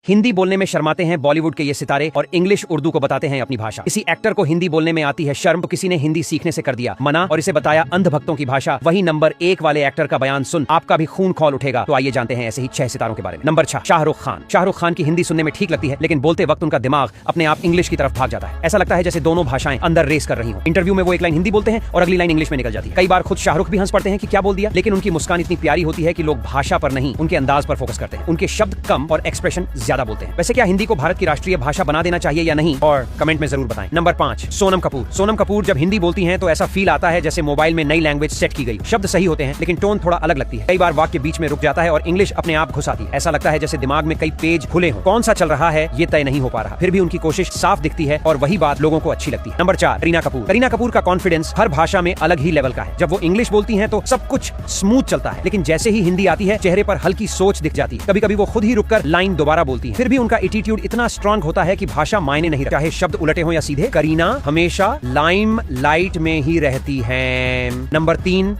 हिंदी बोलने में शर्माते हैं बॉलीवुड के ये सितारे और इंग्लिश उर्दू को बताते हैं अपनी भाषा। किसी एक्टर को हिंदी बोलने में आती है शर्म तो किसी ने हिंदी सीखने से कर दिया मना और इसे बताया अंधभक्तों की भाषा। वही नंबर 1 वाले एक्टर का बयान सुन आपका भी खून खौल उठेगा। तो आइए जानते हैं ऐसे ही 6 सितारों के बारे में। नंबर 6, शाहरुख खान। शाहरुख खान की हिंदी सुनने में ठीक लगती है, लेकिन बोलते वक्त उनका दिमाग अपने आप इंग्लिश की तरफ भाग जाता है। ऐसा लगता है जैसे दोनों भाषाएं अंदर रेस कर रही हो। इंटरव्यू में वो एक लाइन हिंदी बोलते हैं और अगली लाइन इंग्लिश में निकल जाती है। कई बार खुद शाहरुख भी हंस पड़ते हैं कि क्या बोल दिया, लेकिन उनकी मुस्कान इतनी प्यारी होती है कि लोग भाषा पर नहीं उनके अंदाज पर फोकस करते हैं। उनके शब्द कम और एक्सप्रेशन ज्यादा बोलते हैं। वैसे क्या हिंदी को भारत की राष्ट्रीय भाषा बना देना चाहिए या नहीं, और कमेंट में जरूर बताएं। नंबर 5, सोनम कपूर। सोनम कपूर जब हिंदी बोलती हैं तो ऐसा फील आता है जैसे मोबाइल में नई लैंग्वेज सेट की गई। शब्द सही होते हैं लेकिन टोन थोड़ा अलग लगती है। कई बार वाक्य बीच में रुक जाता है और इंग्लिश अपने आप घुस आती है। ऐसा लगता है जैसे दिमाग में कई पेज खुले हो, कौन सा चल रहा है ये तय नहीं हो पा रहा। फिर भी उनकी कोशिश साफ दिखती है और वही बात लोगों को अच्छी लगती है। नंबर 4, करीना कपूर। करीना कपूर का कॉन्फिडेंस हर भाषा में अलग ही लेवल का है। जब वो इंग्लिश बोलती हैं तो सब कुछ स्मूथ चलता है, लेकिन जैसे ही हिंदी आती है चेहरे पर हल्की सोच दिख जाती है। कभी कभी वो खुद ही रुककर लाइन दोबारा बोलती है। फिर भी उनका एटीट्यूड इतना स्ट्रांग होता है कि भाषा मायने नहीं रखती, चाहे शब्द उलटे हो या सीधे। करीना हमेशा लाइम लाइट में ही रहती है। नंबर 3,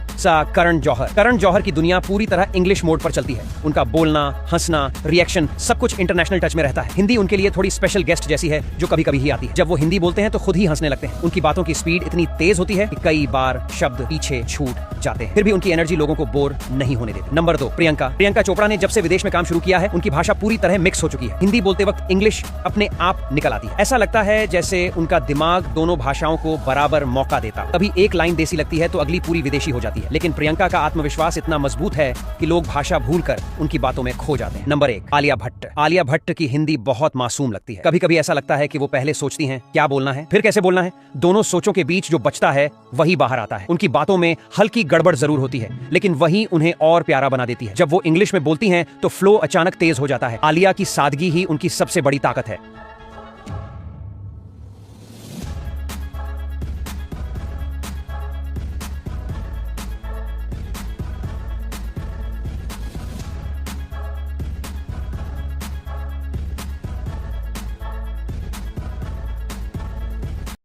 करण जौहर। करण जौहर की दुनिया पूरी तरह इंग्लिश मोड पर चलती है। उनका बोलना, हंसना, रिएक्शन सब कुछ इंटरनेशनल टच में रहता है। हिंदी उनके लिए थोड़ी स्पेशल गेस्ट जैसी है जो कभी कभी ही आती है। जब वो हिंदी बोलते हैं तो खुद ही हंसने लगते हैं। उनकी बातों की स्पीड इतनी तेज होती है कि कई बार शब्द पीछे छूट जाते हैं। फिर भी उनकी एनर्जी लोगों को बोर नहीं होने देती। नंबर 2, प्रियंका। प्रियंका चोपड़ा ने जब से विदेश में काम शुरू किया है उनकी भाषा पूरी तरह मिक्स हो चुकी है। हिंदी बोलते वक्त इंग्लिश अपने आप निकल आती है। ऐसा लगता है जैसे उनका दिमाग दोनों भाषाओं को बराबर मौका देता। कभी एक लाइन देसी लगती है तो अगली पूरी विदेशी हो जाती है। लेकिन प्रियंका का आत्मविश्वास इतना मजबूत है कि लोग भाषा भूलकर उनकी बातों में खो जाते हैं। नंबर 1, आलिया भट्ट। आलिया भट्ट की हिंदी बहुत मासूम लगती है। कभी कभी ऐसा लगता है कि वो पहले सोचती हैं क्या बोलना है फिर कैसे बोलना है। दोनों सोचों के बीच जो बचता है वही बाहर आता है। उनकी बातों में हल्की गड़बड़ जरूर होती है, लेकिन वही उन्हें और प्यारा बना देती है। जब वो इंग्लिश में बोलती हैं तो फ्लो अचानक तेज हो जाता है। आलिया की सादगी ही उनकी सबसे बड़ी ताकत है।